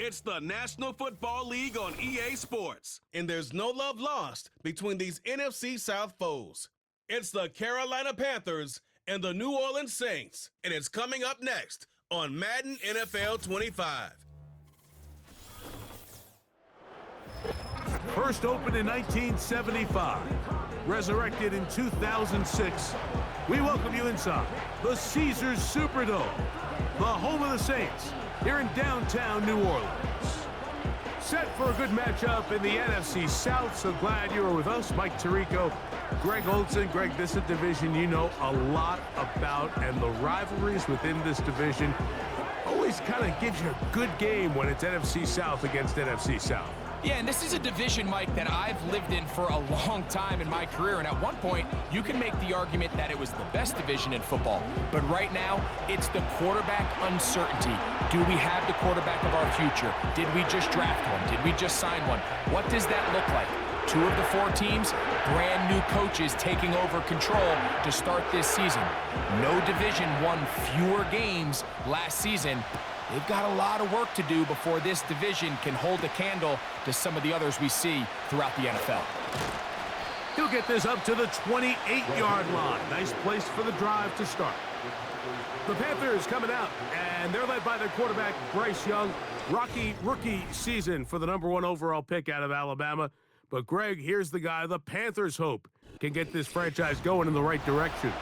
It's the National Football League on EA Sports, and there's no love lost between these NFC South foes. It's the Carolina Panthers and the New Orleans Saints, and it's coming up next on Madden NFL 25. First opened in 1975, resurrected in 2006, we welcome you inside the Caesars Superdome, the home of the Saints, here in downtown New Orleans. Set for a good matchup in the NFC South, so glad you are with us. Mike Tirico, Greg Olson. Greg, this is a division you know a lot about, and the rivalries within this division always kind of gives you a good game when it's NFC South against NFC South. Yeah, and this is a division, Mike, that I've lived in for a long time in my career. And at one point, you can make the argument that it was the best division in football. But right now, it's the quarterback uncertainty. Do we have the quarterback of our future? Did we just draft one? Did we just sign one? What does that look like? 2 of the 4 teams, brand new coaches taking over control to start this season. No division won fewer games last season. They've got a lot of work to do before this division can hold a candle to some of the others we see throughout the NFL. He'll get this up to the 28-yard line. Nice place for the drive to start. The Panthers coming out, and they're led by their quarterback, Bryce Young. Rocky rookie season for the #1 overall pick out of Alabama. But, Greg, here's the guy the Panthers hope can get this franchise going in the right direction.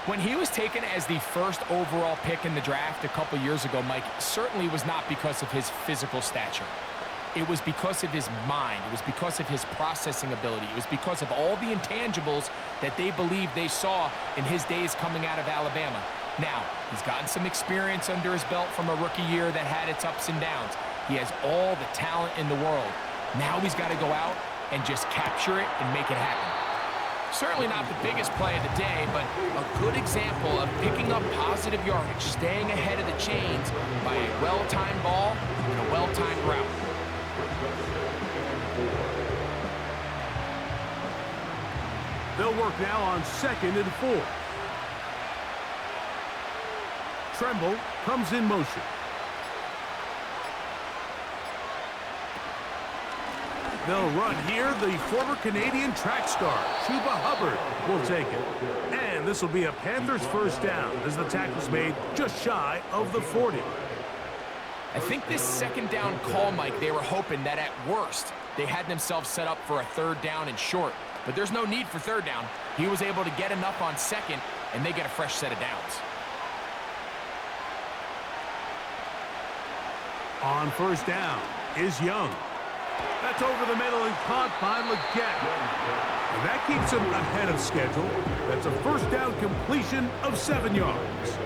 When he was taken as the first overall pick in the draft a couple years ago, Mike, certainly was not because of his physical stature. It was because of his mind. It was because of his processing ability. It was because of all the intangibles that they believed they saw in his days coming out of Alabama. Now, he's gotten some experience under his belt from a rookie year that had its ups and downs. He has all the talent in the world. Now he's got to go out and just capture it and make it happen. Certainly not the biggest play of the day, but a good example of picking up positive yardage, staying ahead of the chains by a well-timed ball and a well-timed route. They'll work now on 2nd and 4. Tremble comes in motion. They'll run here. The former Canadian track star, Chuba Hubbard, will take it. And this will be a Panthers first down as the tackle's made just shy of the 40. I think this 2nd down call, Mike, they were hoping that at worst, they had themselves set up for a 3rd down and short. But there's no need for 3rd down. He was able to get enough on 2nd, and they get a fresh set of downs. On 1st down is Young. That's over the middle and caught by Leggett. And that keeps him ahead of schedule. That's a 1st down completion of 7 yards.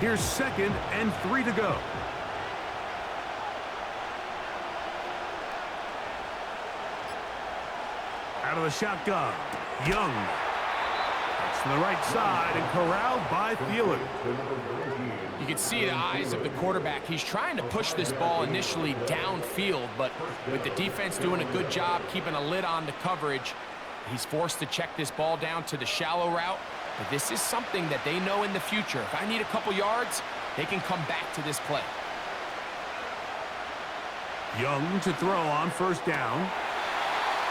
Here's 2nd and 3 to go. Out of the shotgun, Young. To the right side and corralled by Thielen. You can see the eyes of the quarterback. He's trying to push this ball initially downfield, but with the defense doing a good job keeping a lid on the coverage, he's forced to check this ball down to the shallow route. But this is something that they know in the future. If I need a couple yards, they can come back to this play. Young to throw on 1st down.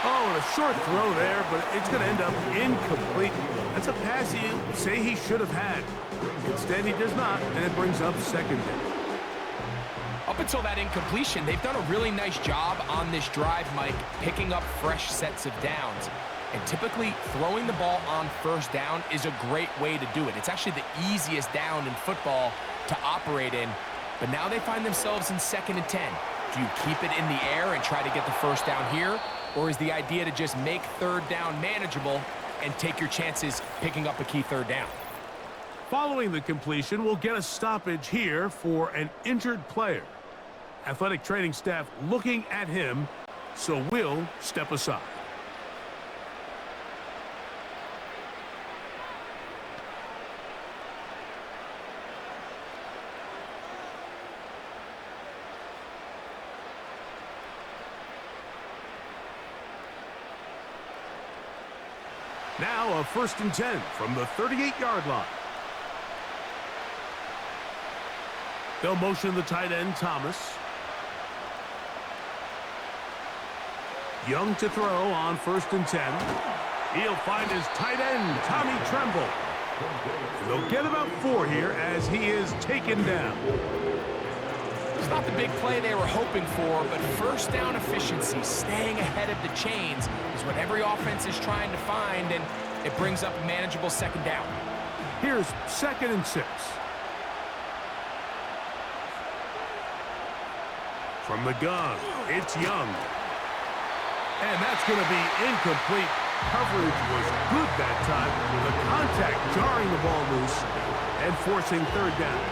Oh, and a short throw there, but it's going to end up incomplete. That's a pass you say he should have had. Instead, he does not, and it brings up 2nd down. Up until that incompletion, they've done a really nice job on this drive, Mike, picking up fresh sets of downs. And typically, throwing the ball on 1st down is a great way to do it. It's actually the easiest down in football to operate in. But now they find themselves in 2nd and 10. Do you keep it in the air and try to get the 1st down here? Or is the idea to just make 3rd down manageable and take your chances picking up a key 3rd down? Following the completion, we'll get a stoppage here for an injured player. Athletic training staff looking at him, so we'll step aside. Now a 1st and 10 from the 38-yard line. They'll motion the tight end, Thomas. Young to throw on 1st and 10. He'll find his tight end, Tommy Tremble. They'll get about 4 here as he is taken down. It's not the big play they were hoping for, but first down efficiency, staying ahead of the chains, is what every offense is trying to find, and it brings up a manageable 2nd down. Here's 2nd and 6. From the gun, it's Young. And that's going to be incomplete. Coverage was good that time. The contact jarring the ball loose and forcing 3rd down.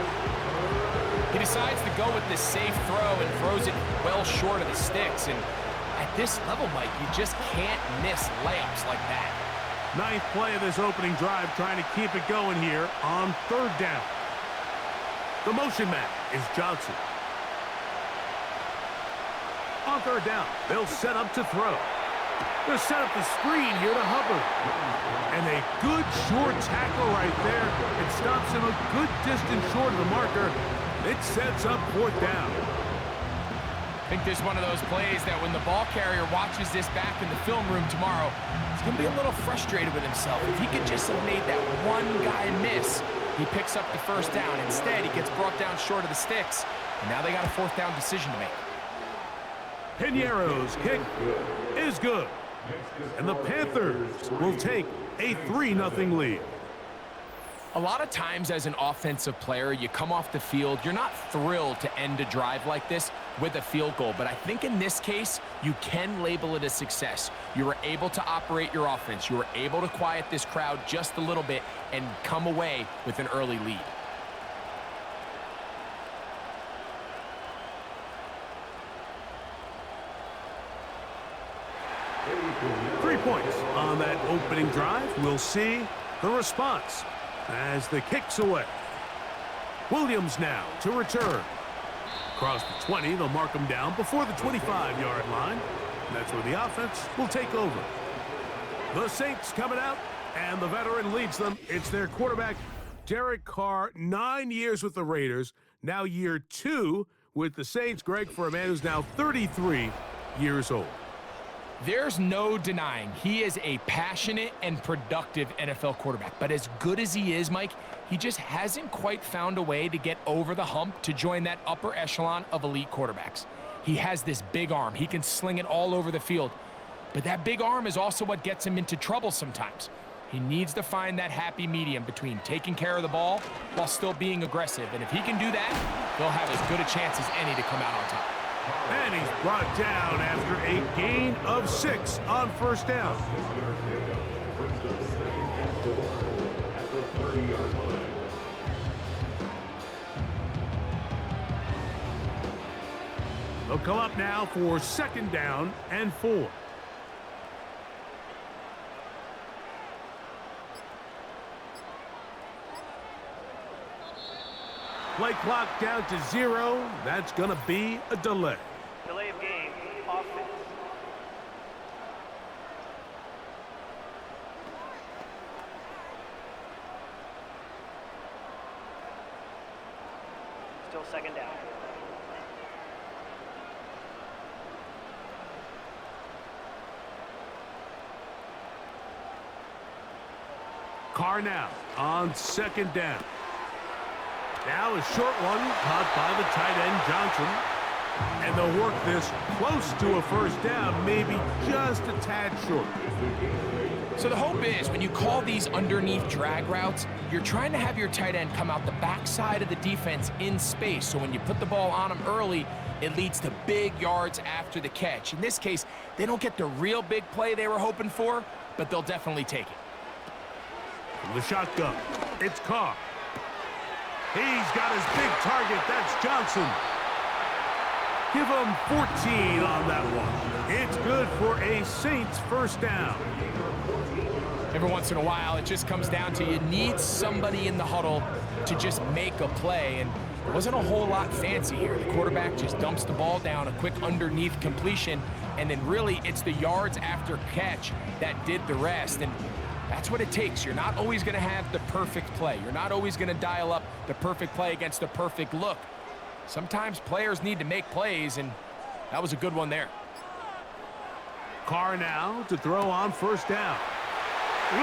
He decides to go with this safe throw and throws it well short of the sticks. And at this level, Mike, you just can't miss layups like that. 9th play of this opening drive, trying to keep it going here on 3rd down. The motion man is Johnson. On 3rd down, they'll set up to throw. They'll set up the screen here to Hubbard. And a good short tackle right there. It stops him a good distance short of the marker. It sets up 4th down. I think there's one of those plays that when the ball carrier watches this back in the film room tomorrow, he's going to be a little frustrated with himself. If he could just have made that one guy miss, he picks up the 1st down. Instead, he gets brought down short of the sticks. And now they got a 4th down decision to make. Piñeiro's kick is good. And the Panthers will take a 3-0 lead. A lot of times as an offensive player, you come off the field, you're not thrilled to end a drive like this with a field goal. But I think in this case, you can label it a success. You were able to operate your offense. You were able to quiet this crowd just a little bit and come away with an early lead. Three points on that opening drive. We'll see the response as the kick's away. Williams now to return. Across the 20, they'll mark him down before the 25-yard line. And that's where the offense will take over. The Saints coming out, and the veteran leads them. It's their quarterback, Derek Carr, 9 years with the Raiders, now year 2 with the Saints. Greg, for a man who's now 33 years old. There's no denying he is a passionate and productive NFL quarterback. But as good as he is, Mike, he just hasn't quite found a way to get over the hump to join that upper echelon of elite quarterbacks. He has this big arm. He can sling it all over the field. But that big arm is also what gets him into trouble sometimes. He needs to find that happy medium between taking care of the ball while still being aggressive. And if he can do that, he'll have as good a chance as any to come out on top. And he's brought down after a gain of 6 on 1st down. They'll come up now for 2nd down and 4. Play clock down to 0. That's going to be a delay. Delay of game, offense. Still 2nd down. Carr now on 2nd down. Now a short one caught by the tight end, Johnson. And they'll work this close to a 1st down, maybe just a tad short. So the hope is when you call these underneath drag routes, you're trying to have your tight end come out the backside of the defense in space. So when you put the ball on him early, it leads to big yards after the catch. In this case, they don't get the real big play they were hoping for, but they'll definitely take it. From the shotgun, it's Carr. He's got his big target. That's Johnson. Give him 14 on that one. It's good for a Saints 1st down. Every once in a while, it just comes down to you need somebody in the huddle to just make a play. And it wasn't a whole lot fancy here. The quarterback just dumps the ball down, a quick underneath completion, and then really it's the yards after catch that did the rest. And That's what it takes. You're not always going to have the perfect play. You're not always going to dial up the perfect play against the perfect look. Sometimes players need to make plays, and that was a good one there. Carr now to throw on first down. And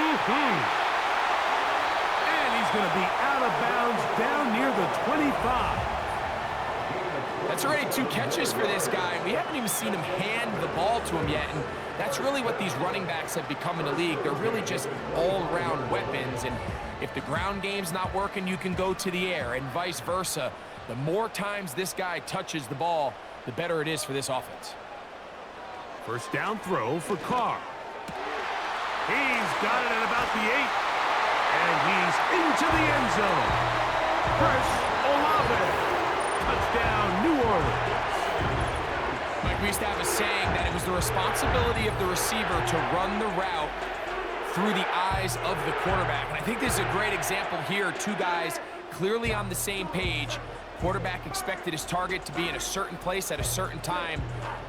he's going to be out of bounds down near the 25. That's already 2 catches for this guy. We haven't even seen him hand the ball to him yet, and that's really what these running backs have become in the league. They're really just all-around weapons, and if the ground game's not working, you can go to the air, and vice versa. The more times this guy touches the ball, the better it is for this offense. First down throw for Carr. He's got it at about the 8. And he's into the end zone. Chris Olave. Touchdown, New Orleans. Mike, we used to have a saying that it was the responsibility of the receiver to run the route through the eyes of the quarterback. And I think this is a great example here. 2 guys clearly on the same page. Quarterback expected his target to be in a certain place at a certain time.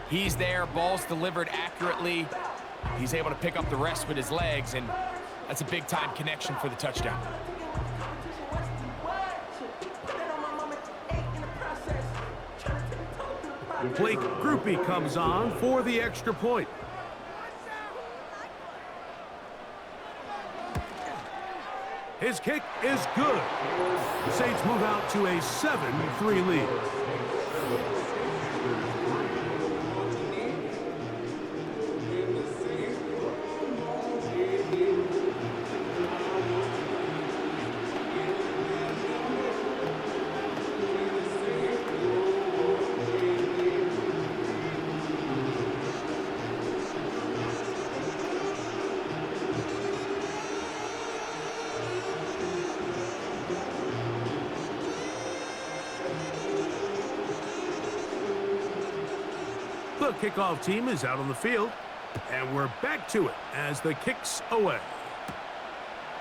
He's there, ball's delivered accurately. He's able to pick up the rest with his legs, and that's a big-time connection for the touchdown. Blake Groupie comes on for the extra point. His kick is good. The Saints move out to a 7-3 lead. The kickoff team is out on the field, and we're back to it as the kick's away.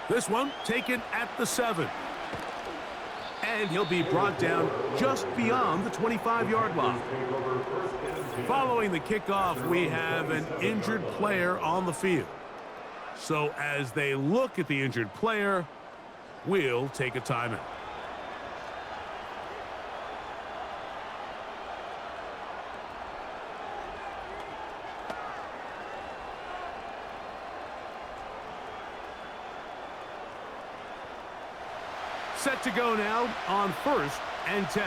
This one taken at the 7. And he'll be brought down just beyond the 25-yard line. Following the kickoff, we have an injured player on the field. So as they look at the injured player, we'll take a timeout. Set to go now on 1st and 10.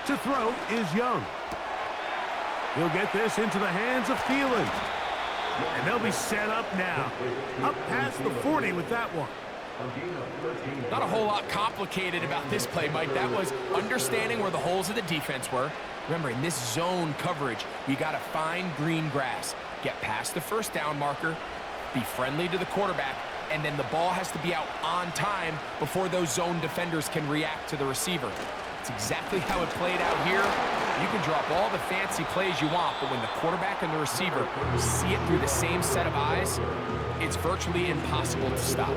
To throw is Young. He'll get this into the hands of Thielen. And they'll be set up now. Up past the 40 with that one. Not a whole lot complicated about this play, Mike. That was understanding where the holes of the defense were. Remember, in this zone coverage, you got to find green grass. Get past the first down marker. Be friendly to the quarterback, and then the ball has to be out on time before those zone defenders can react to the receiver. It's exactly how it played out here. You can drop all the fancy plays you want, but when the quarterback and the receiver see it through the same set of eyes, it's virtually impossible to stop.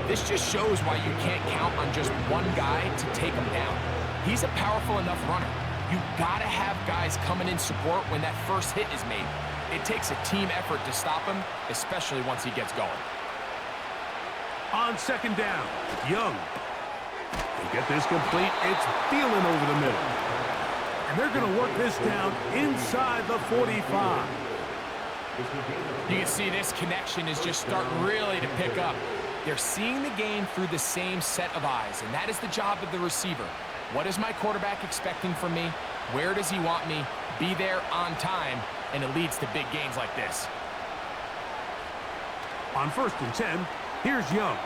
This just shows why you can't count on just one guy to take him down. He's a powerful enough runner. You gotta have guys coming in support when that first hit is made. It takes a team effort to stop him, especially once he gets going. On second down, Young. To get this complete, it's Thielen over the middle. And they're going to work this down inside the 45. You can see this connection is just starting really to pick up. They're seeing the game through the same set of eyes, and that is the job of the receiver. What is my quarterback expecting from me? Where does he want me? Be there on time, and it leads to big gains like this. On 1st and 10, here's Young.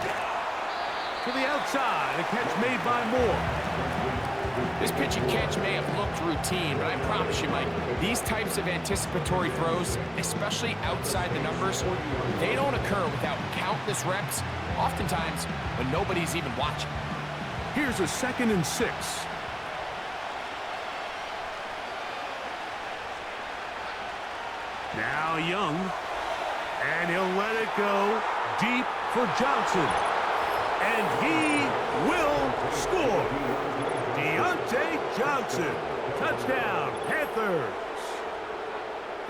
To the outside, a catch made by Moore. This pitch and catch may have looked routine, but I promise you, Mike, these types of anticipatory throws, especially outside the numbers, they don't occur without countless reps, oftentimes when nobody's even watching. Here's a 2nd and 6. Now Young, and he'll let it go deep for Johnson. And he will score. Deontay Johnson, touchdown, Panthers.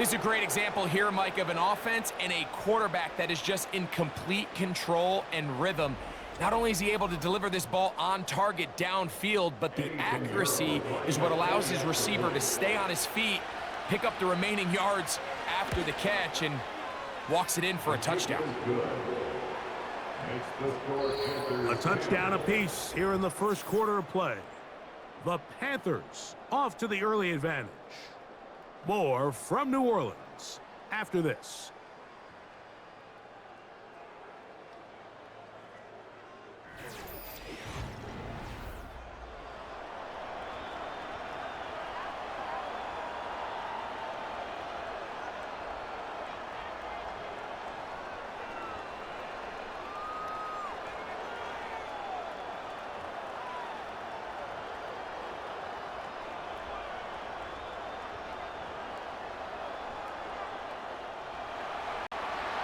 This is a great example here, Mike, of an offense and a quarterback that is just in complete control and rhythm. Not only is he able to deliver this ball on target downfield, but the accuracy is what allows his receiver to stay on his feet, pick up the remaining yards after the catch, and walks it in for a touchdown. A touchdown apiece here in the first quarter of play. The Panthers off to the early advantage. More from New Orleans after this.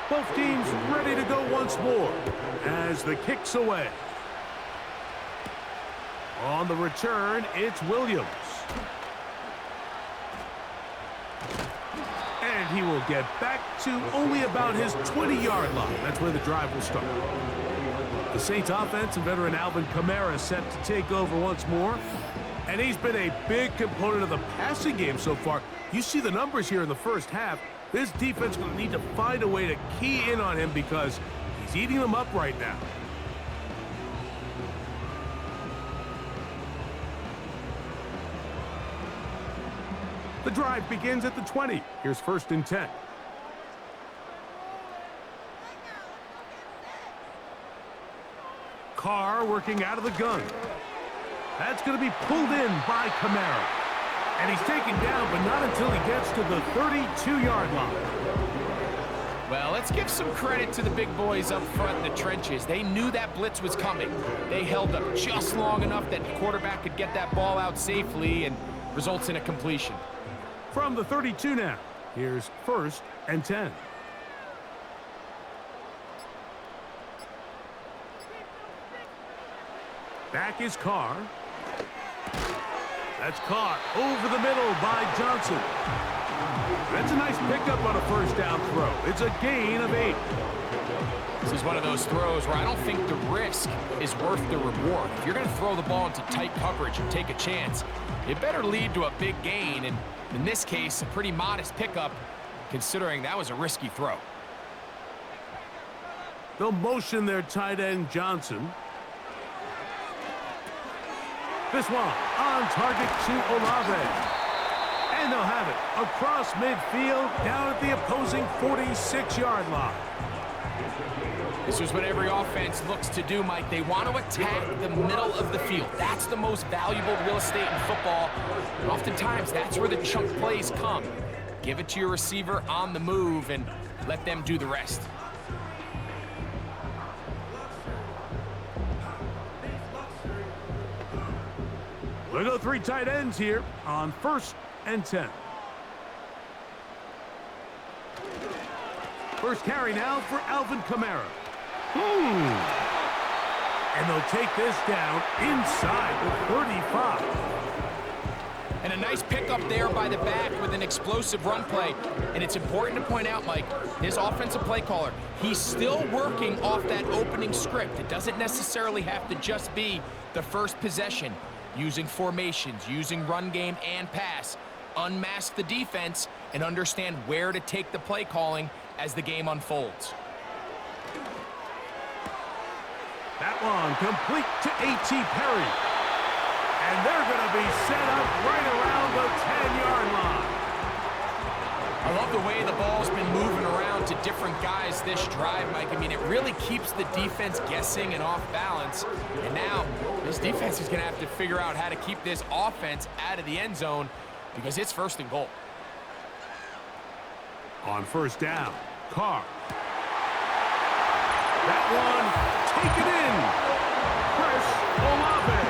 Both teams ready to go once more as the kick's away. On the return, it's Williams. And he will get back to only about his 20-yard line. That's where the drive will start. The Saints offense and veteran Alvin Kamara set to take over once more. And he's been a big component of the passing game so far. You see the numbers here in the first half. This defense will need to find a way to key in on him because he's eating them up right now. The drive begins at the 20. Here's 1st and 10. Carr working out of the gun. That's going to be pulled in by Kamara. And he's taken down, but not until he gets to the 32-yard line. Well, let's give some credit to the big boys up front in the trenches. They knew that blitz was coming. They held up just long enough that the quarterback could get that ball out safely and results in a completion. From the 32 now, here's 1st and 10. Back is Carr. That's caught over the middle by Johnson. That's a nice pickup on a first down throw. It's a gain of 8. This is one of those throws where I don't think the risk is worth the reward. If you're going to throw the ball into tight coverage and take a chance, it better lead to a big gain. And in this case, a pretty modest pickup, considering that was a risky throw. They'll motion their tight end Johnson. This one on target to Olave. And they'll have it across midfield down at the opposing 46-yard line. This is what every offense looks to do, Mike. They want to attack the middle of the field. That's the most valuable real estate in football. And oftentimes, that's where the chunk plays come. Give it to your receiver on the move and let them do the rest. We'll go 3 tight ends here on 1st and 10. First carry now for Alvin Kamara. And they'll take this down inside the 35. And a nice pickup there by the back with an explosive run play. And it's important to point out, Mike, his offensive play caller, he's still working off that opening script. It doesn't necessarily have to just be the first possession. Using formations, using run game and pass. Unmask the defense and understand where to take the play calling as the game unfolds. That one complete to A.T. Perry. And they're going to be set up right around the 10-yard line. I love the way the ball's been moving around to different guys this drive, Mike. I mean, it really keeps the defense guessing and off balance. And now, this defense is going to have to figure out how to keep this offense out of the end zone because it's 1st and goal. On 1st down, Carr. That one taken in. Chris Olave.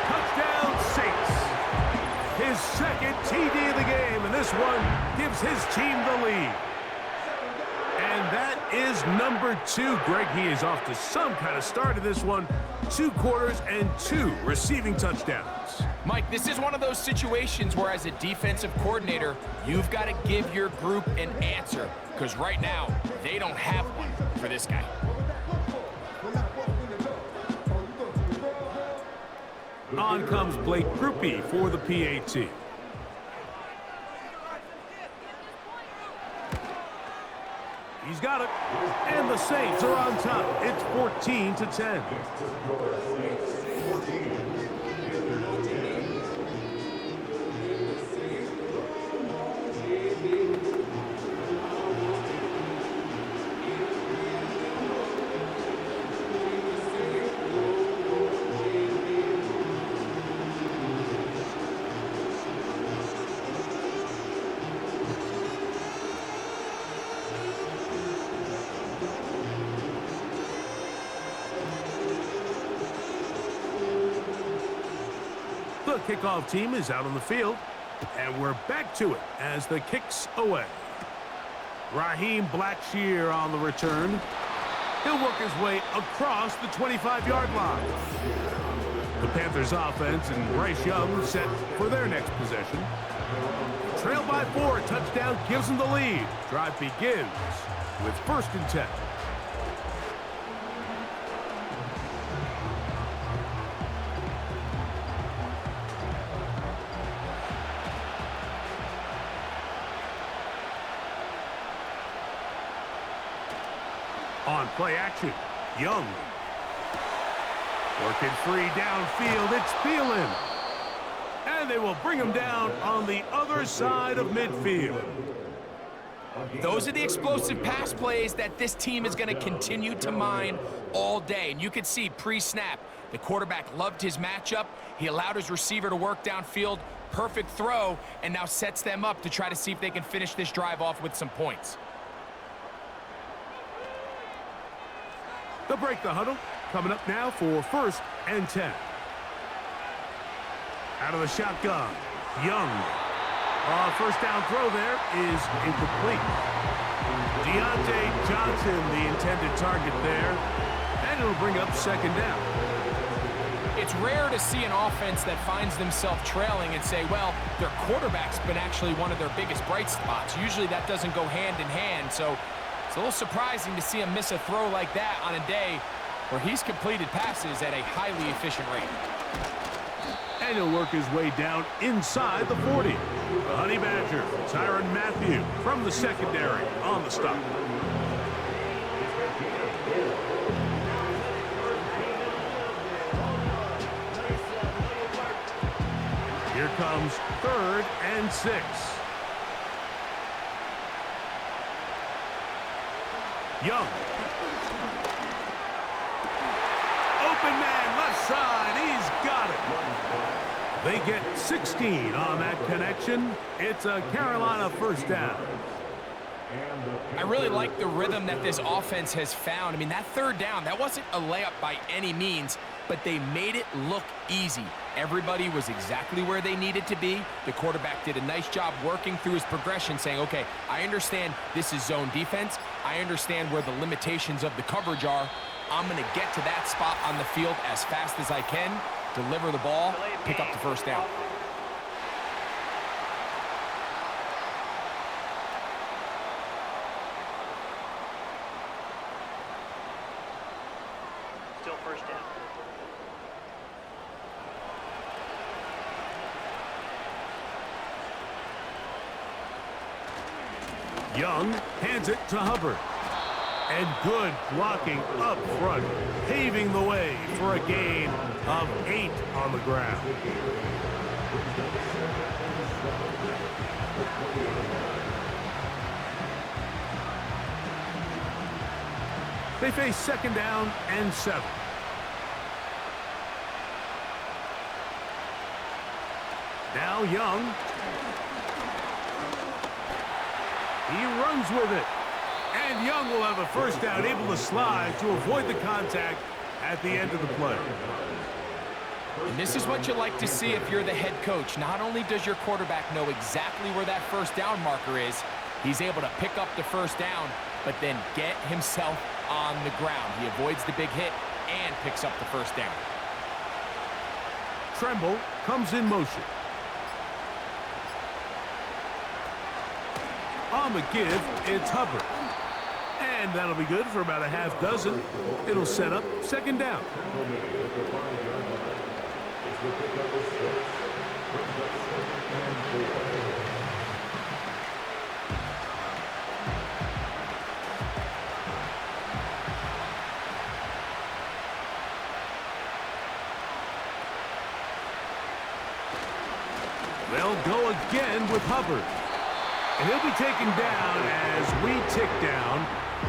Touchdown Saints. His 2nd TD of the game, and this one gives his team the lead. And that is number 2. Greg, he is off to some kind of start in this one. 2 quarters and 2 receiving touchdowns. Mike, this is one of those situations where as a defensive coordinator, you've got to give your group an answer, because right now, they don't have one for this guy. On comes Blake Grupe for the PAT. He's got it, and the Saints are on top. It's 14-10. The kickoff team is out on the field, and we're back to it as the kick's away. Raheem Blackshear on the return. He'll work his way across the 25-yard line. The Panthers offense and Bryce Young set for their next possession. Trailed by 4, touchdown gives them the lead. Drive begins with 1st and 10. On play action, Young. Working free downfield, it's Thielen. And they will bring him down on the other side of midfield. Those are the explosive pass plays that this team is going to continue to mine all day. And you can see pre-snap, the quarterback loved his matchup. He allowed his receiver to work downfield. Perfect throw, and now sets them up to try to see if they can finish this drive off with some points. They'll break the huddle. Coming up now for 1st and 10. Out of the shotgun, Young. First down throw there is incomplete. Deontay Johnson, the intended target there. And it'll bring up 2nd down. It's rare to see an offense that finds themselves trailing and say, well, their quarterback's been actually one of their biggest bright spots. Usually that doesn't go hand in hand, so it's a little surprising to see him miss a throw like that on a day where he's completed passes at a highly efficient rate. And he'll work his way down inside the 40. The Honey Badger, Tyrann Mathieu from the secondary on the stop. Here comes 3rd and 6. Young. Open man, left side, he's got it. They get 16 on that connection. It's a Carolina 1st down. I really like the rhythm that this offense has found. I mean, that 3rd down, that wasn't a layup by any means, but they made it look easy. Everybody was exactly where they needed to be. The quarterback did a nice job working through his progression, saying, okay, I understand this is zone defense. I understand where the limitations of the coverage are. I'm going to get to that spot on the field as fast as I can, deliver the ball, pick up the 1st down. Still 1st down. Young hands it to Hubbard. And good blocking up front, paving the way for a gain of 8 on the ground. They face 2nd down and 7. Now Young. He runs with it. And Young will have a 1st down, able to slide to avoid the contact at the end of the play. And this is what you like to see if you're the head coach. Not only does your quarterback know exactly where that 1st down marker is, he's able to pick up the 1st down but then get himself on the ground. He avoids the big hit and picks up the first down. Tremble comes in motion. On the give, it's Hubbard. And that'll be good for about a half dozen. It'll set up second down. They'll go again with Hubbard. And he'll be taken down as we tick down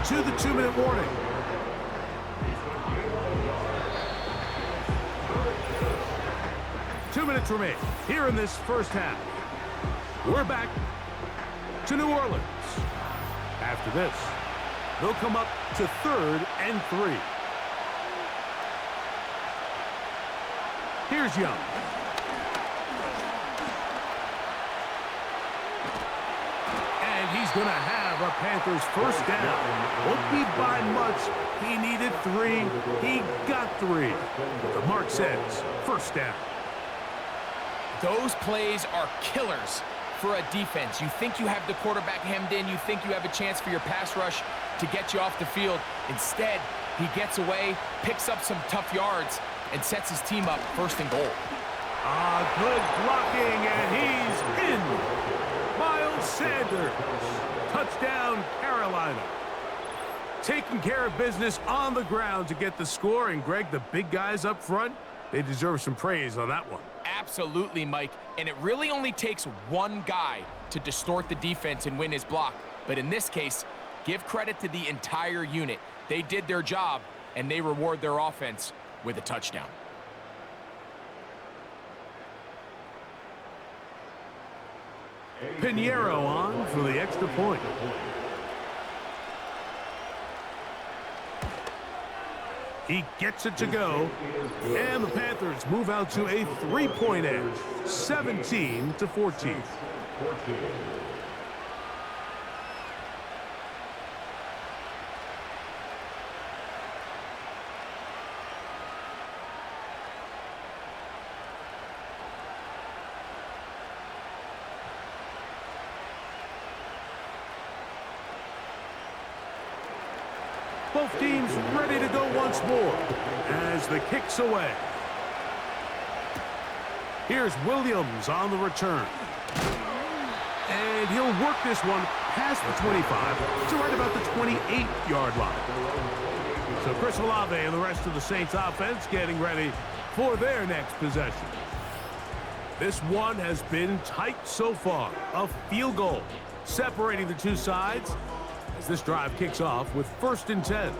to the 2-minute warning. Two minutes remain here in this first half. We're back to New Orleans. After this, they'll come up to 3rd and 3. Here's Young. He's going to have a Panthers first down. Won't be by much. He needed 3. He got 3. The mark says first down. Those plays are killers for a defense. You think you have the quarterback hemmed in. You think you have a chance for your pass rush to get you off the field. Instead, he gets away, picks up some tough yards, and sets his team up first and goal. Good blocking, and he's in. Miles Sanders. Touchdown, Carolina. Taking care of business on the ground to get the score. And, Greg, the big guys up front, they deserve some praise on that one. Absolutely, Mike. And it really only takes one guy to distort the defense and win his block. But in this case, give credit to the entire unit. They did their job, and they reward their offense with a touchdown. Pinheiro on for the extra point. He gets it to go, and the Panthers move out to a 3-point edge, 17-14. Both teams ready to go once more as the kick's away. Here's Williams on the return. And he'll work this one past the 25 to right about the 28-yard line. So Chris Olave and the rest of the Saints offense getting ready for their next possession. This one has been tight so far. A field goal separating the two sides as this drive kicks off with 1st and 10.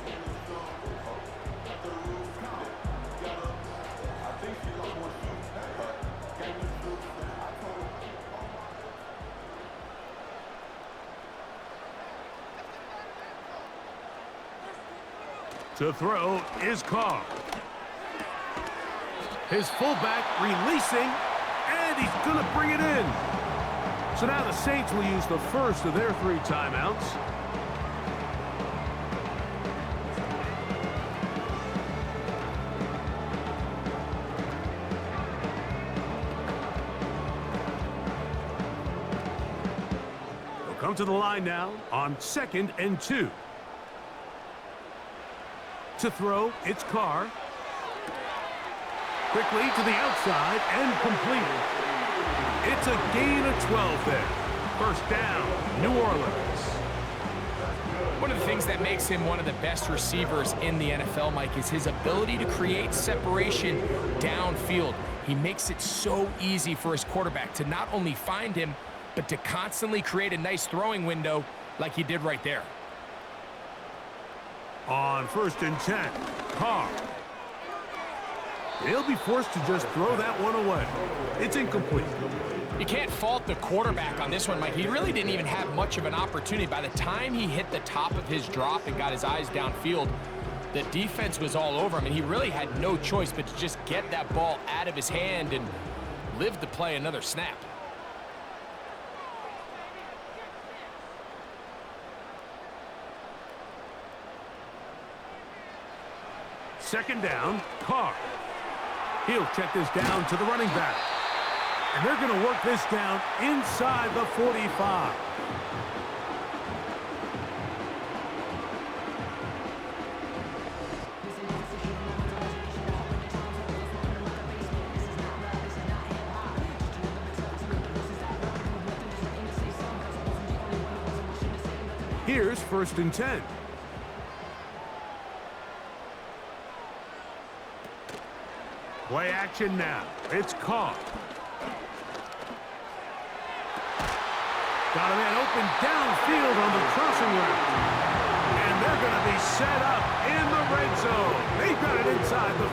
To throw is Carr. His fullback releasing, and he's going to bring it in. So now the Saints will use the first of their 3 timeouts. They'll come to the line now on 2nd and 2. To throw, it's Carr. Quickly to the outside and completed. It's a gain of 12 there. First down, New Orleans. One of the things that makes him one of the best receivers in the NFL, Mike, is his ability to create separation downfield. He makes it so easy for his quarterback to not only find him, but to constantly create a nice throwing window like he did right there. On 1st and 10, Carr. He'll be forced to just throw that one away. It's incomplete. You can't fault the quarterback on this one, Mike. He really didn't even have much of an opportunity. By the time he hit the top of his drop and got his eyes downfield, the defense was all over him, and he really had no choice but to just get that ball out of his hand and live to play another snap. Second down, Carr. He'll check this down to the running back. And they're going to work this down inside the 45. Here's 1st and 10. Play action now. It's Carr. Got a man open downfield on the crossing route. And they're going to be set up in the red zone. They've got it inside the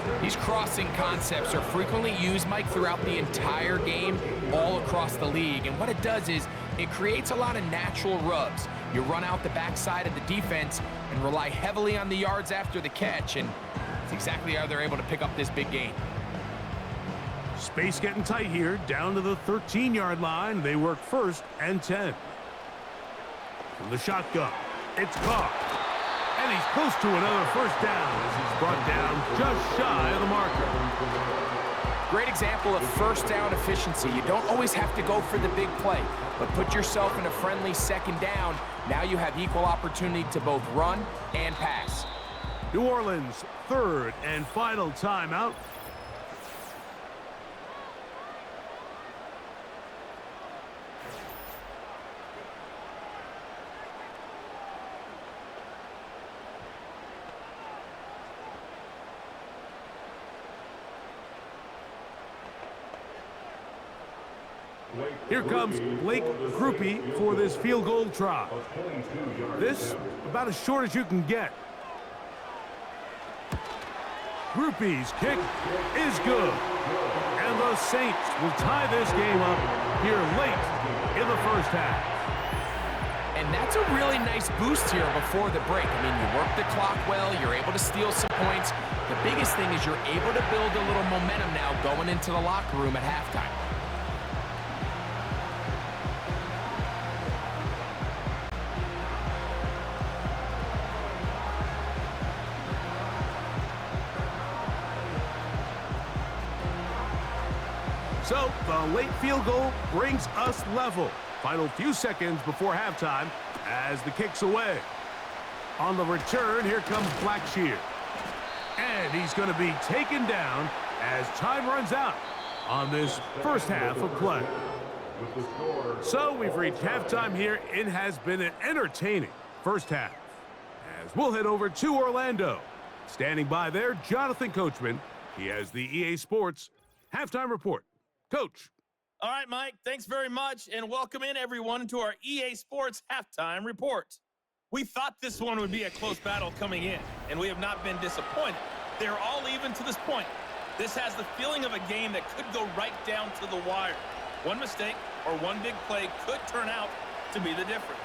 15. These crossing concepts are frequently used, Mike, throughout the entire game, all across the league. And what it does is it creates a lot of natural rubs. You run out the backside of the defense and rely heavily on the yards after the catch, and it's exactly how they're able to pick up this big gain. Space getting tight here, down to the 13-yard line. They work 1st and 10. From the shotgun, it's Carr. And he's close to another 1st down as he's brought down just shy of the marker. Great example of 1st down efficiency. You don't always have to go for the big play, but put yourself in a friendly 2nd down. Now you have equal opportunity to both run and pass. New Orleans, 3rd and final timeout. Here comes Blake Groupie for this field goal try. This, about as short as you can get. Groupie's kick is good. And the Saints will tie this game up here late in the 1st half. And that's a really nice boost here before the break. I mean, you work the clock well, you're able to steal some points. The biggest thing is you're able to build a little momentum now going into the locker room at halftime. So, the late field goal brings us level. Final few seconds before halftime as the kick's away. On the return, here comes Blackshear. And he's going to be taken down as time runs out on this 1st half of play. So, we've reached halftime here. It has been an entertaining 1st half. As we'll head over to Orlando. Standing by there, Jonathan Coachman. He has the EA Sports halftime report. Coach. All right, Mike, thanks very much, and welcome in, everyone, to our EA Sports Halftime Report. We thought this one would be a close battle coming in, and we have not been disappointed. They're all even to this point. This has the feeling of a game that could go right down to the wire. One mistake or one big play could turn out to be the difference.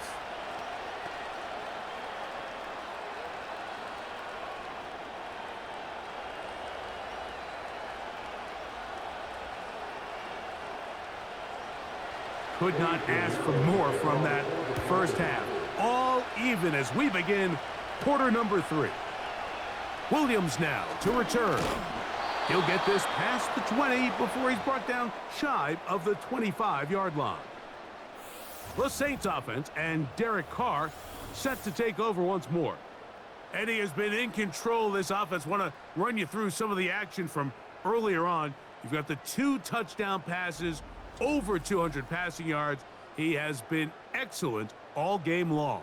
Could not ask for more from that 1st half. All even as we begin quarter number 3. Williams now to return. He'll get this past the 20 before he's brought down shy of the 25-yard line. The Saints offense and Derek Carr set to take over once more. Eddie has been in control of this offense. Want to run you through some of the action from earlier on. You've got the 2 touchdown passes, over 200 passing yards. He has been excellent all game long.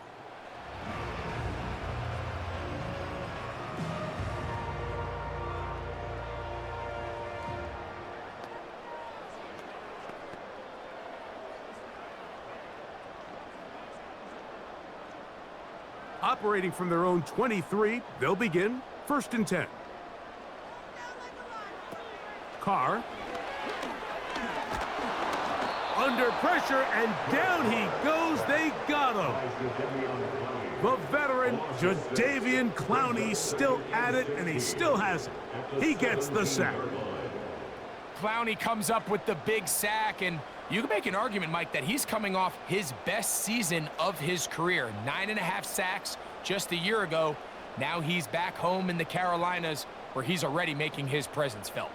Operating from their own 23, they'll begin 1st and 10. Carr. Under pressure, and down he goes. They got him. The veteran, Jadeveon Clowney, still at it, and he still has it. He gets the sack. Clowney comes up with the big sack, and you can make an argument, Mike, that he's coming off his best season of his career. 9.5 sacks just a year ago. Now he's back home in the Carolinas, where he's already making his presence felt.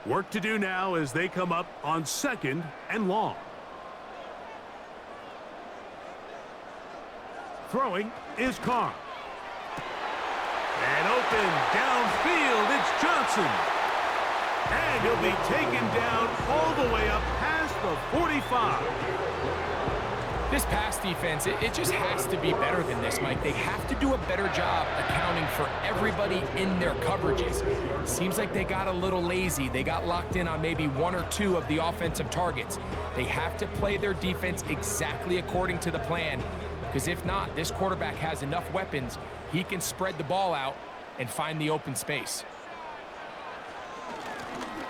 Work to do now as they come up on 2nd and long. Throwing is Carr. And open downfield, it's Johnson. And he'll be taken down all the way up past the 45. This pass defense, it just has to be better than this, Mike. They have to do a better job accounting for everybody in their coverages. Seems like they got a little lazy. They got locked in on maybe 1 or 2 of the offensive targets. They have to play their defense exactly according to the plan, because if not, this quarterback has enough weapons. He can spread the ball out and find the open space.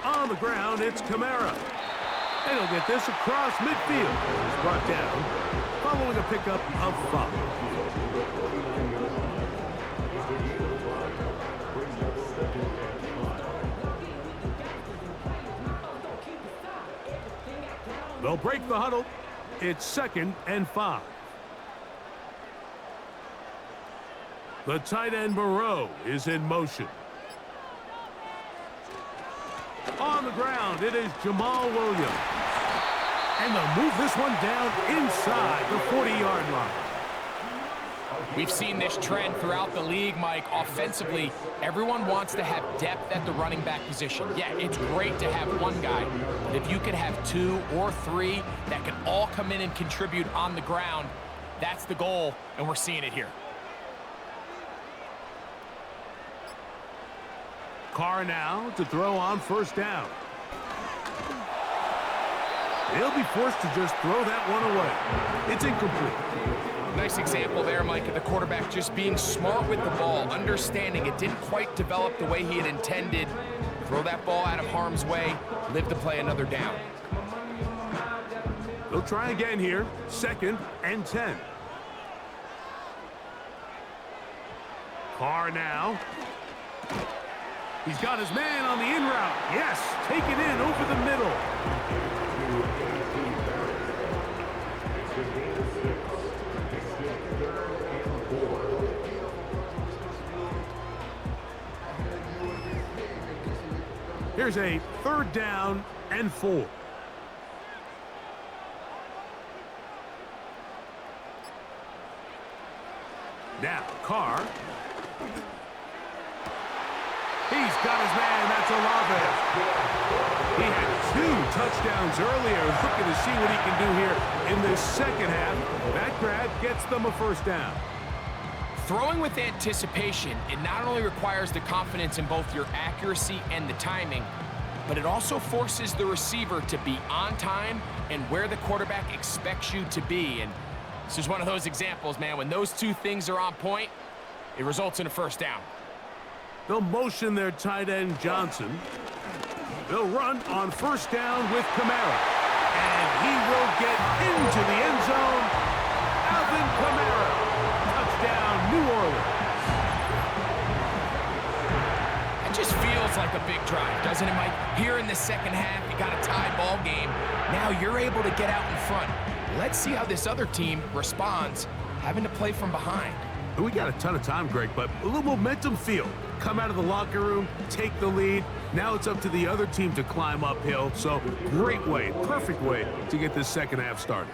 On the ground, it's Kamara. And he'll get this across midfield. He's brought down following a pickup of 5. They'll break the huddle. It's 2nd and 5. The tight end Moreau is in motion. On the ground, it is Jamal Williams. And they'll move this one down inside the 40-yard line. We've seen this trend throughout the league, Mike. Offensively, everyone wants to have depth at the running back position. Yeah, it's great to have one guy, but if you could have 2 or 3 that can all come in and contribute on the ground, that's the goal, and we're seeing it here. Carr now to throw on 1st down. He'll be forced to just throw that one away. It's incomplete. Nice example there, Mike, of the quarterback just being smart with the ball, understanding it didn't quite develop the way he had intended. Throw that ball out of harm's way, live to play another down. They'll try again here, 2nd and 10. Carr now. He's got his man on the in route. Yes, take it in over the middle. Here's a 3rd down and 4. Now, Carr. He's got his man. That's Olave. He had 2 touchdowns earlier. Looking to see what he can do here in this 2nd half. That grab gets them a 1st down. Throwing with anticipation, it not only requires the confidence in both your accuracy and the timing, but it also forces the receiver to be on time and where the quarterback expects you to be. And this is one of those examples, man. When those 2 things are on point, it results in a 1st down. They'll motion their tight end Johnson. They'll run on 1st down with Kamara. And he will get into the end zone. Alvin Kamara. Touchdown, New Orleans. It just feels like a big drive, doesn't it, Mike? Here in the 2nd half, you got a tie ball game. Now you're able to get out in front. Let's see how this other team responds, having to play from behind. We got a ton of time, Greg, but a little momentum feel. Come out of the locker room, take the lead. Now it's up to the other team to climb uphill. So great way, perfect way to get this 2nd half started.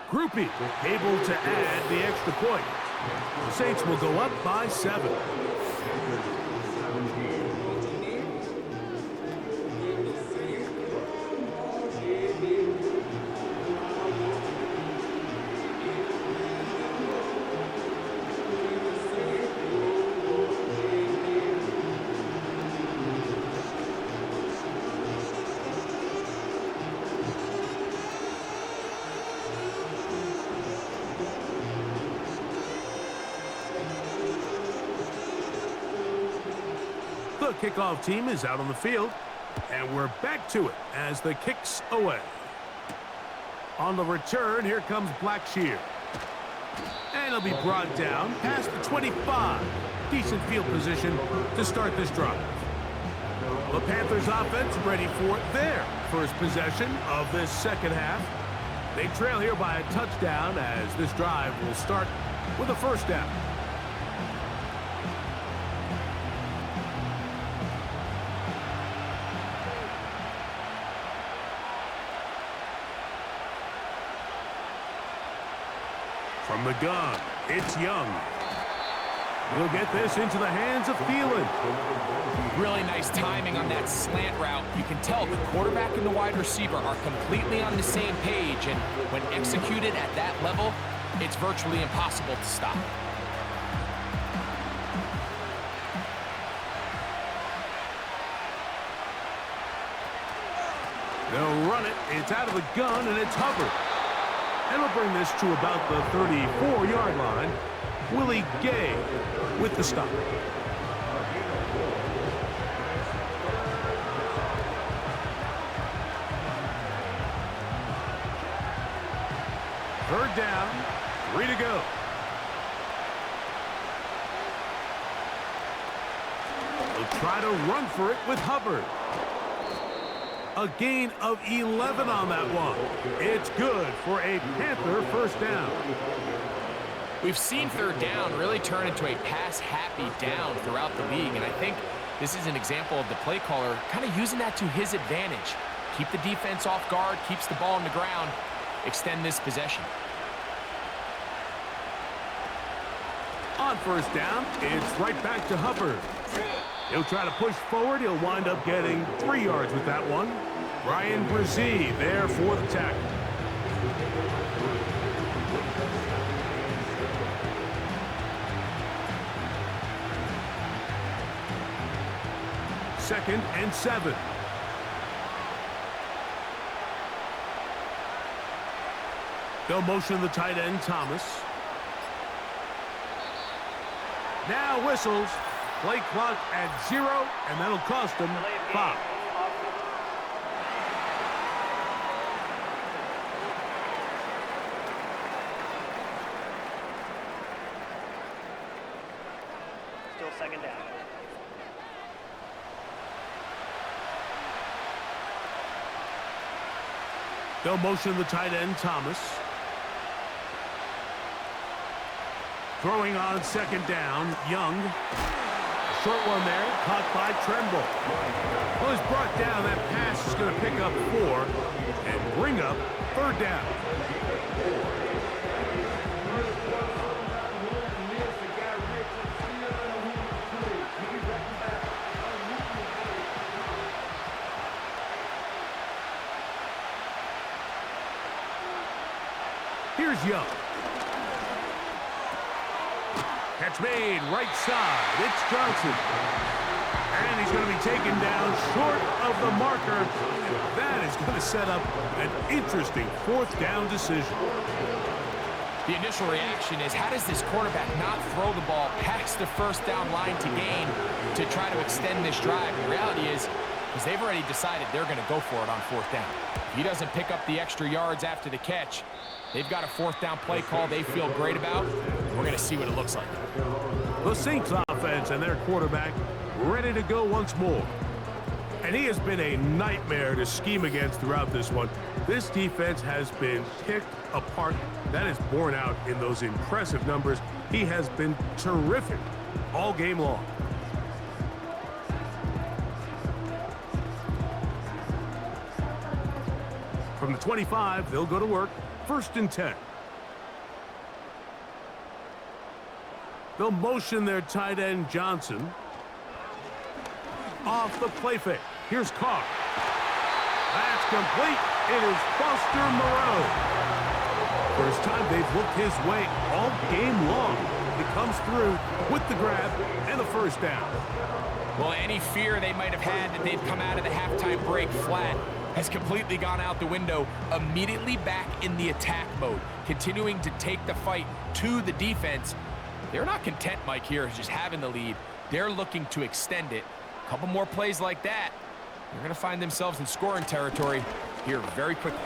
Groupie able to add the extra point. The Saints will go up by 7. The kickoff team is out on the field, and we're back to it as the kick's away. On the return, here comes Blackshear. And he'll be brought down past the 25. Decent field position to start this drive. The Panthers offense ready for their first possession of this second half. They trail here by a touchdown as this drive will start with a first down. From the gun, it's Young. He'll get this into the hands of Thielen. Really nice timing on that slant route. You can tell the quarterback and the wide receiver are completely on the same page, and when executed at that level, it's virtually impossible to stop. They'll run it. It's out of the gun, and it's Hubbard. And we'll bring this to about the 34-yard line. Willie Gay with the stop. Third down, 3 to go. They'll try to run for it with Hubbard. A gain of 11 on that one. It's good for a Panther first down. We've seen third down really turn into a pass-happy down throughout the league, and I think this is an example of the play caller kind of using that to his advantage. Keep the defense off guard, keeps the ball on the ground, extend this possession. On first down, it's right back to Hubbard. He'll try to push forward. He'll wind up getting 3 yards with that one. Ryan Brzee there for the tackle. Second and 7. They'll motion the tight end, Thomas. Now whistles. Play clock at 0, and that'll cost them 5. Still second down. They'll motion the tight end, Thomas. Throwing on second down, Young. Short one there, caught by Tremble. Well, he's brought down. That pass is going to pick up 4 and bring up third down. Here's Young. Catch made, right side. It's Johnson. And he's going to be taken down short of the marker. And that is going to set up an interesting fourth down decision. The initial reaction is, how does this quarterback not throw the ball past the first down line to gain to try to extend this drive? The reality is they've already decided they're going to go for it on fourth down. If he doesn't pick up the extra yards after the catch, they've got a fourth down play call they feel great about. We're going to see what it looks like. The Saints offense and their quarterback ready to go once more. And he has been a nightmare to scheme against throughout this one. This defense has been picked apart. That is borne out in those impressive numbers. He has been terrific all game long. From the 25, they'll go to work. First and 10. They'll motion their tight end, Johnson. Off the play fake. Here's Carr. That's complete. It is Foster Moreau. First time they've looked his way all game long. He comes through with the grab and a first down. Well, any fear they might have had that they'd come out of the halftime break flat has completely gone out the window. Immediately back in the attack mode, continuing to take the fight to the defense. They're not content, Mike, here just having the lead. They're looking to extend it. A couple more plays like that, they're going to find themselves in scoring territory here very quickly.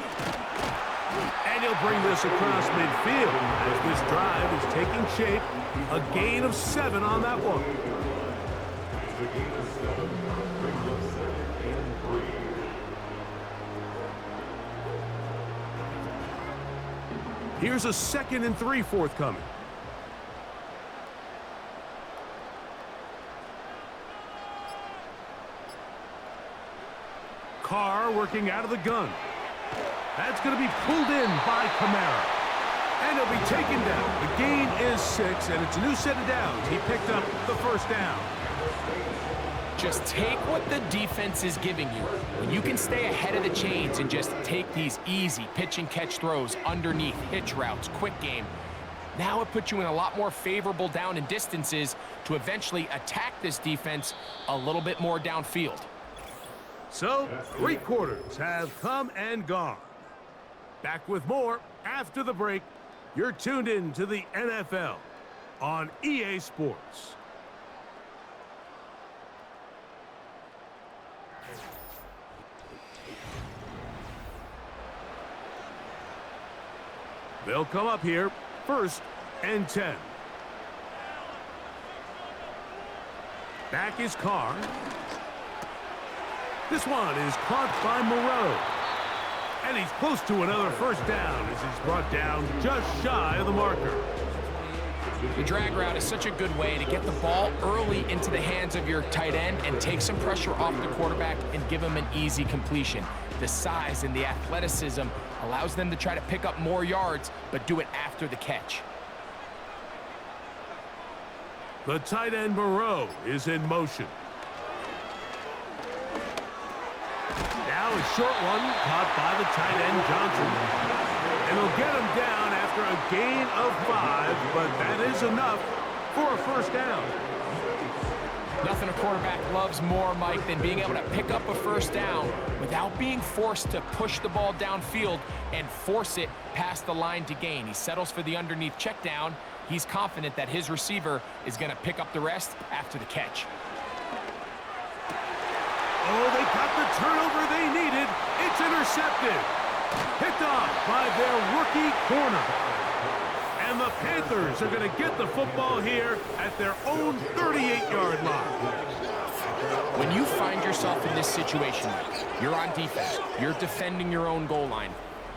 And he'll bring this across midfield as this drive is taking shape. A gain of 7 on that one. Here's a 2nd and 3 forthcoming. Carr working out of the gun. That's going to be pulled in by Kamara. And he'll be taken down. The gain is 6, and it's a new set of downs. He picked up the first down. Just take what the defense is giving you. When you can stay ahead of the chains and just take these easy pitch and catch throws underneath, hitch routes, quick game, now it puts you in a lot more favorable down and distances to eventually attack this defense a little bit more downfield. So, 3 quarters have come and gone. Back with more after the break. You're tuned in to the NFL on EA Sports. They'll come up here, 1st and 10. Back is Carr. This one is caught by Moreau. And he's close to another first down as he's brought down just shy of the marker. The drag route is such a good way to get the ball early into the hands of your tight end and take some pressure off the quarterback and give him an easy completion. The size and the athleticism allows them to try to pick up more yards, but do it after the catch. The tight end Moreau is in motion. Now a short one caught by the tight end Johnson. And he'll get him down after a gain of 5, but that is enough for a first down. Nothing a quarterback loves more, Mike, than being able to pick up a first down without being forced to push the ball downfield and force it past the line to gain. He settles for the underneath check down. He's confident that his receiver is going to pick up the rest after the catch. Oh, they got the turnover they needed. It's intercepted. Picked off by their rookie corner. And the Panthers are going to get the football here at their own 38-yard line. When you find yourself in this situation, you're on defense, you're defending your own goal line,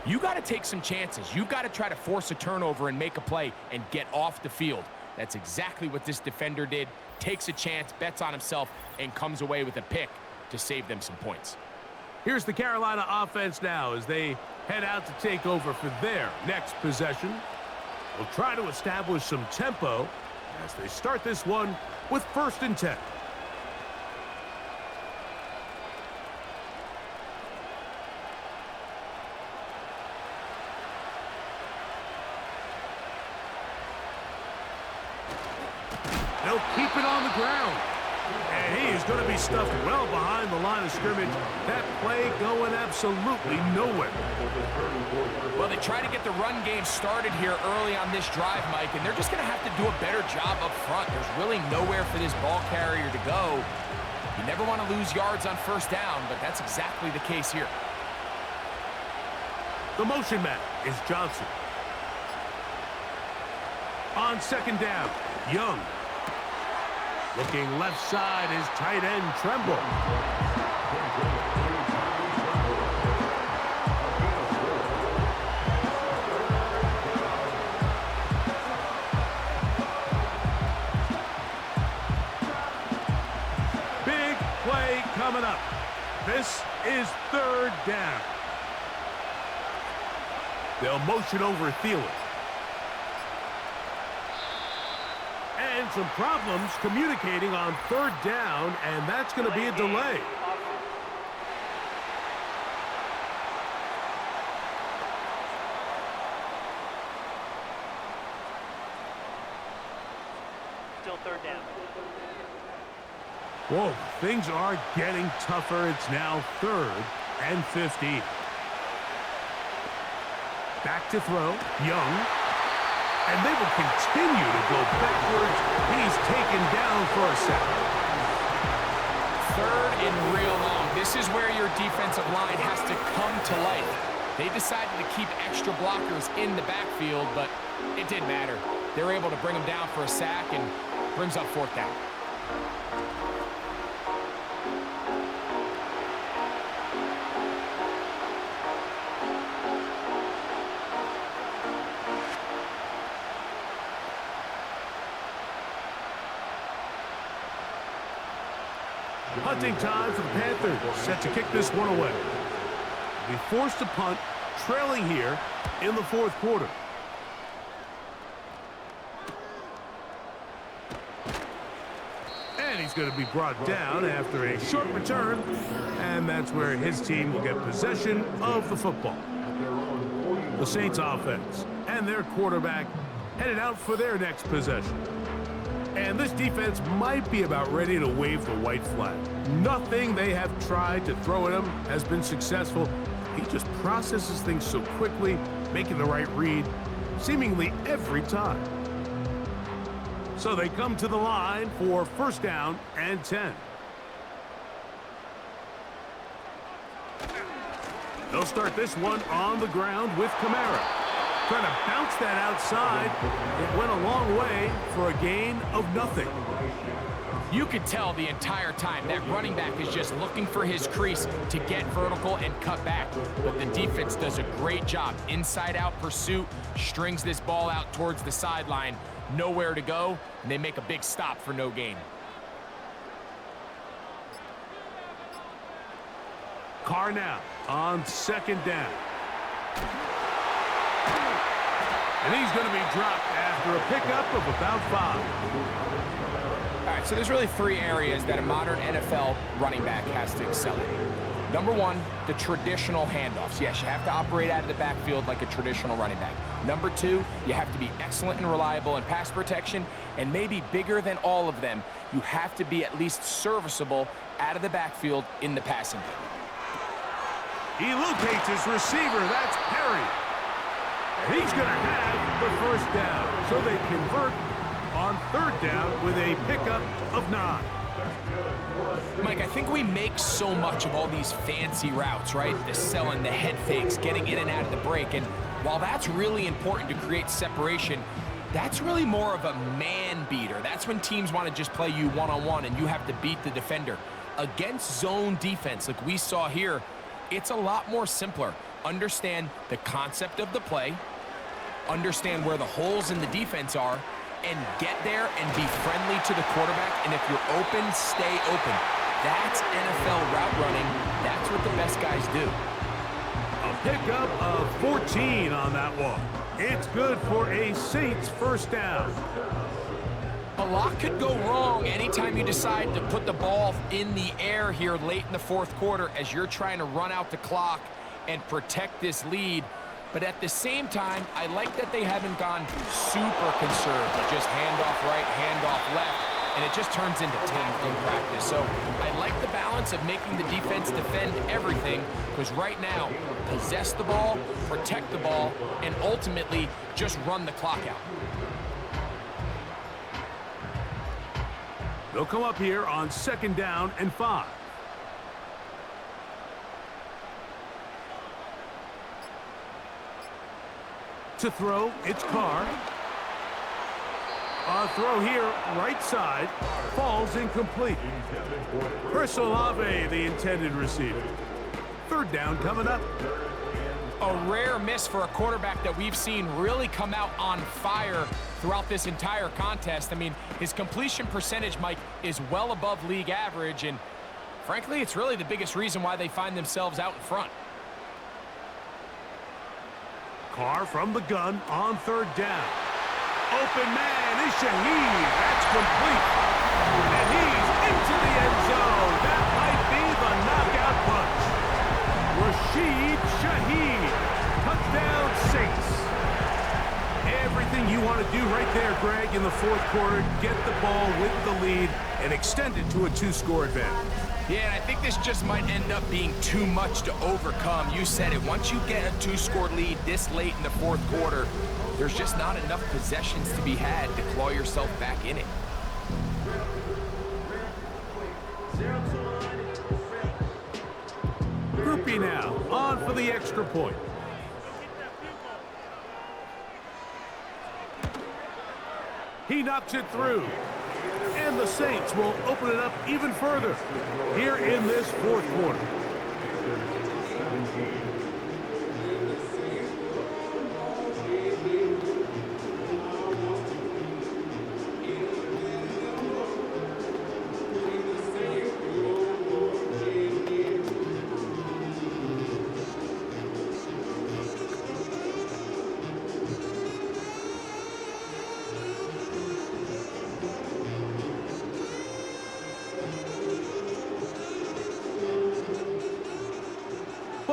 you got to take some chances. You've got to try to force a turnover and make a play and get off the field. That's exactly what this defender did. Takes a chance, bets on himself, and comes away with a pick to save them some points. Here's the Carolina offense now as they head out to take over for their next possession. They'll try to establish some tempo as they start this one with 1st and 10. They'll keep it on the ground. And he is going to be stuffed well behind the line of scrimmage. That play going absolutely nowhere. Well, they try to get the run game started here early on this drive, Mike, and they're just going to have to do a better job up front. There's really nowhere for this ball carrier to go. You never want to lose yards on first down, but that's exactly the case here. The motion man is Johnson. On 2nd down, Young. Looking left side is tight end Tremble. Big play coming up. This is 3rd down. They'll motion over Thielen. And some problems communicating on 3rd down, and that's going to be a delay. Still 3rd down. Whoa, things are getting tougher. It's now 3rd and 15. Back to throw, Young. And they will continue to go backwards. He's taken down for a sack. 3rd and real long. This is where your defensive line has to come to life. They decided to keep extra blockers in the backfield, but it didn't matter. They were able to bring them down for a sack and brings up 4th down. Punting time for the Panthers, set to kick this one away. Be forced to punt, trailing here in the fourth quarter. And he's going to be brought down after a short return, and that's where his team will get possession of the football. The Saints offense and their quarterback headed out for their next possession. And this defense might be about ready to wave the white flag. Nothing they have tried to throw at him has been successful. He just processes things so quickly, making the right read, seemingly every time. So they come to the line for first down and 10. They'll start this one on the ground with Kamara. Trying to bounce that outside. It went a long way for a gain of nothing. You could tell the entire time that running back is just looking for his crease to get vertical and cut back. But the defense does a great job. Inside-out pursuit, strings this ball out towards the sideline. Nowhere to go, and they make a big stop for no gain. Carr now on second down. And he's going to be dropped after a pickup of about 5. All right, so there's really 3 areas that a modern NFL running back has to excel in. Number 1, the traditional handoffs. Yes, you have to operate out of the backfield like a traditional running back. Number 2, you have to be excellent and reliable in pass protection, and maybe bigger than all of them, you have to be at least serviceable out of the backfield in the passing game. He locates his receiver. That's Perry. And he's going to have the first down. So they convert on third down with a pickup of 9. Mike, I think we make so much of all these fancy routes, right? The selling, the head fakes, getting in and out of the break. And while that's really important to create separation, that's really more of a man beater. That's when teams want to just play you one-on-one and you have to beat the defender. Against zone defense, like we saw here, it's a lot more simpler. Understand the concept of the play, understand where the holes in the defense are, and get there and be friendly to the quarterback. And if you're open, stay open. That's NFL route running. That's what the best guys do. A pickup of 14 on that one. It's good for a Saints first down. A lot could go wrong anytime you decide to put the ball in the air here late in the fourth quarter as you're trying to run out the clock and protect this lead. But at the same time, I like that they haven't gone super conservative. Just handoff right, handoff left, and it just turns into tackling practice. So I like the balance of making the defense defend everything, because right now, possess the ball, protect the ball, and ultimately just run the clock out. They'll come up here on second down and 5. To throw, it's Carr. A throw here, right side, falls incomplete. Chris Olave, the intended receiver. Third down coming up. A rare miss for a quarterback that we've seen really come out on fire throughout this entire contest. I mean, his completion percentage, Mike, is well above league average, and frankly, it's really the biggest reason why they find themselves out in front. Carr from the gun on third down. Open man is Shaheed. That's complete. And he's into the end zone. That might be the knockout punch. Rashid Shaheed. Touchdown Saints. Everything you want to do right there, Greg, in the fourth quarter. Get the ball with the lead and extend it to a 2-score advantage. Yeah, and I think this just might end up being too much to overcome. You said it. Once you get a 2-score lead this late in the fourth quarter, there's just not enough possessions to be had to claw yourself back in it. Groupie now, on for the extra point. He knocks it through. And the Saints will open it up even further here in this fourth quarter.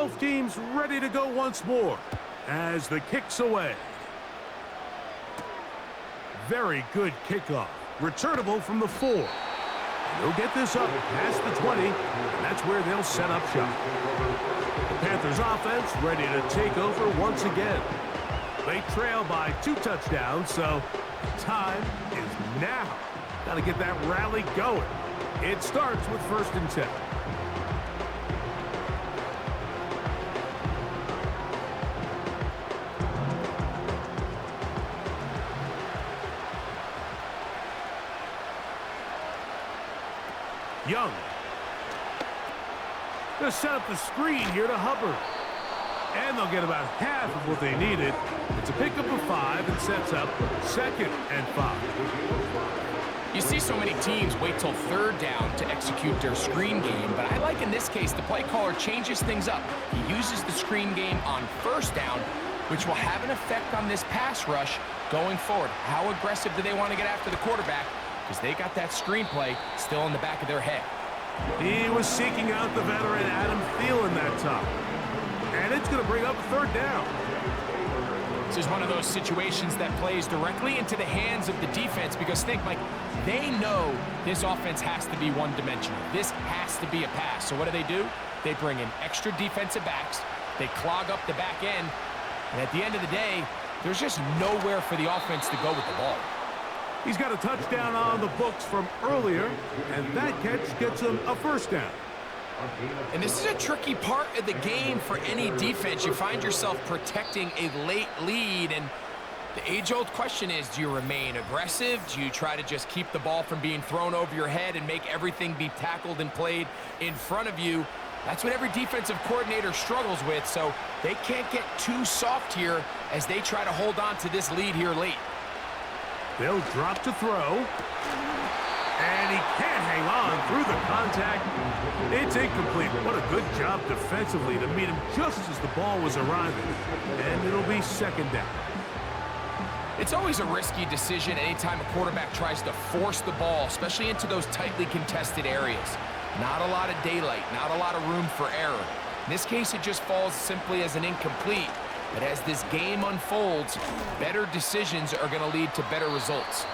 Both teams ready to go once more as the kick's away. Very good kickoff. Returnable from the 4. They'll get this up past the 20, and that's where they'll set up shop. The Panthers offense ready to take over once again. They trail by 2 touchdowns, so time is now. Got to get that rally going. It starts with 1st and 10. Young. Going to set up the screen here to Hubbard. And they'll get about half of what they needed. It's a pickup of 5 and sets up 2nd and 5. You see so many teams wait till 3rd down to execute their screen game, but I like in this case the play caller changes things up. He uses the screen game on 1st down, which will have an effect on this pass rush going forward. How aggressive do they want to get after the quarterback? Because they got that screenplay still in the back of their head. He was seeking out the veteran Adam Thielen that time. And it's going to bring up 3rd down. This is one of those situations that plays directly into the hands of the defense because think, like, they know this offense has to be one-dimensional. This has to be a pass. So what do? They bring in extra defensive backs. They clog up the back end. And at the end of the day, there's just nowhere for the offense to go with the ball. He's got a touchdown on the books from earlier, and that catch gets him a 1st down. And this is a tricky part of the game for any defense. You find yourself protecting a late lead, and the age-old question is, do you remain aggressive? Do you try to just keep the ball from being thrown over your head and make everything be tackled and played in front of you? That's what every defensive coordinator struggles with, so they can't get too soft here as they try to hold on to this lead here late. They'll drop to throw. And he can't hang on through the contact. It's incomplete. What a good job defensively to meet him just as the ball was arriving. And it'll be 2nd down. It's always a risky decision anytime a quarterback tries to force the ball, especially into those tightly contested areas. Not a lot of daylight, not a lot of room for error. In this case, it just falls simply as an incomplete. But as this game unfolds, better decisions are going to lead to better results.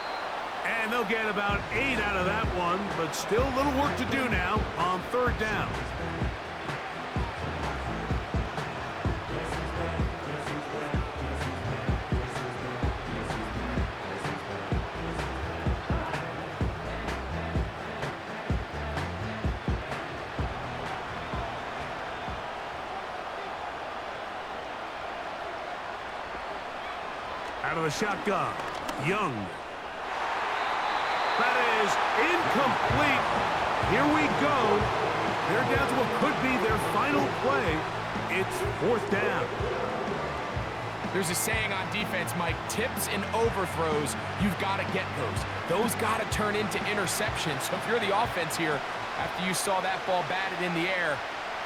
And they'll get about 8 out of that one, but still a little work to do now on 3rd down. Out of the shotgun, Young. That is incomplete. Here we go. They're down to what could be their final play. It's 4th down. There's a saying on defense, Mike, tips and overthrows, you've got to get those. Those got to turn into interceptions. So if you're the offense here, after you saw that ball batted in the air,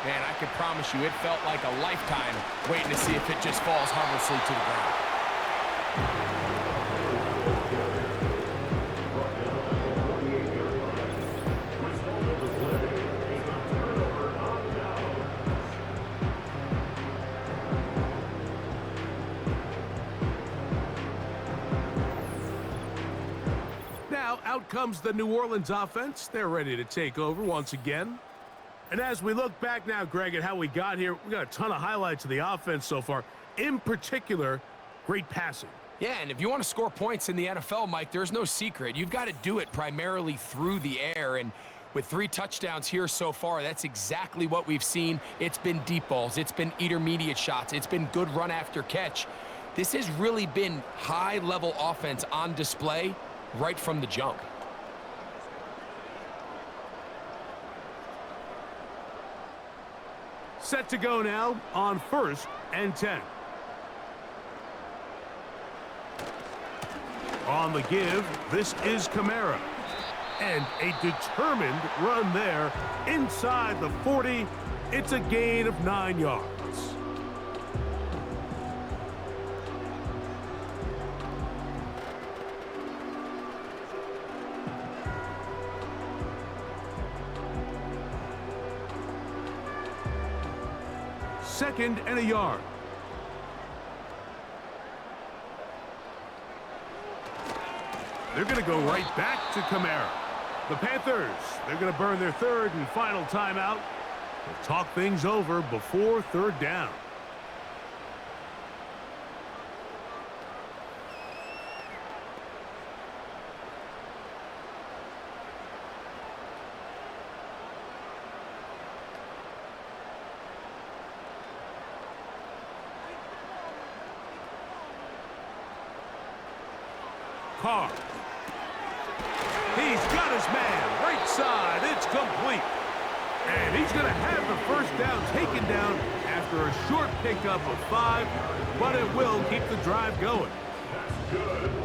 man, I can promise you it felt like a lifetime waiting to see if it just falls harmlessly to the ground. Now out comes the New Orleans offense. They're ready to take over once again. And as we look back now, Greg, at how we got here, we got a ton of highlights of the offense so far. In particular, great passing. Yeah, and if you want to score points in the NFL, Mike, there's no secret. You've got to do it primarily through the air, and with 3 touchdowns here so far, that's exactly what we've seen. It's been deep balls. It's been intermediate shots. It's been good run after catch. This has really been high-level offense on display right from the jump. Set to go now on 1st and 10. On the give, this is Kamara. And a determined run there inside the 40. It's a gain of 9 yards. 2nd and a yard. They're going to go right back to Kamara. The Panthers, they're going to burn their 3rd and final timeout. They'll talk things over before 3rd down. Carr. He's got his man. Right side. It's complete. And he's going to have the 1st down taken down after a short pickup of 5, but it will keep the drive going.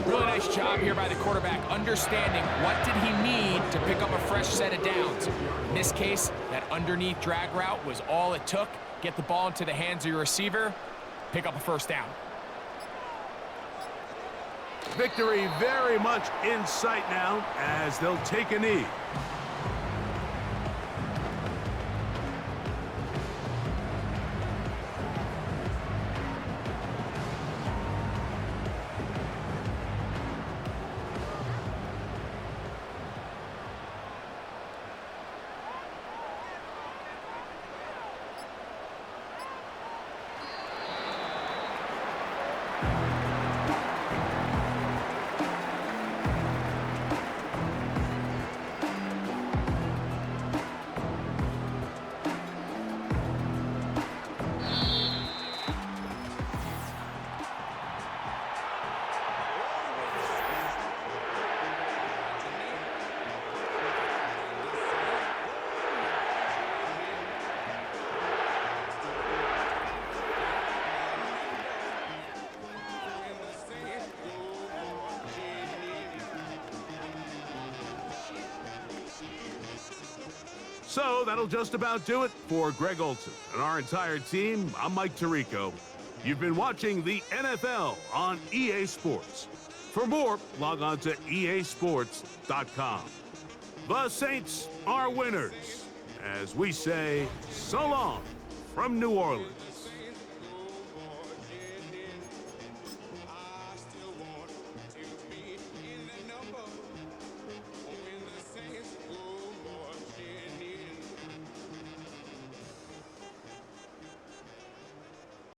Really nice job here by the quarterback, understanding what did he need to pick up a fresh set of downs. In this case, that underneath drag route was all it took. Get the ball into the hands of your receiver, pick up a 1st down. Victory very much in sight now as they'll take a knee. So that'll just about do it for Greg Olson and our entire team. I'm Mike Tirico. You've been watching the NFL on EA Sports. For more, log on to easports.com. The Saints are winners, as we say so long from New Orleans.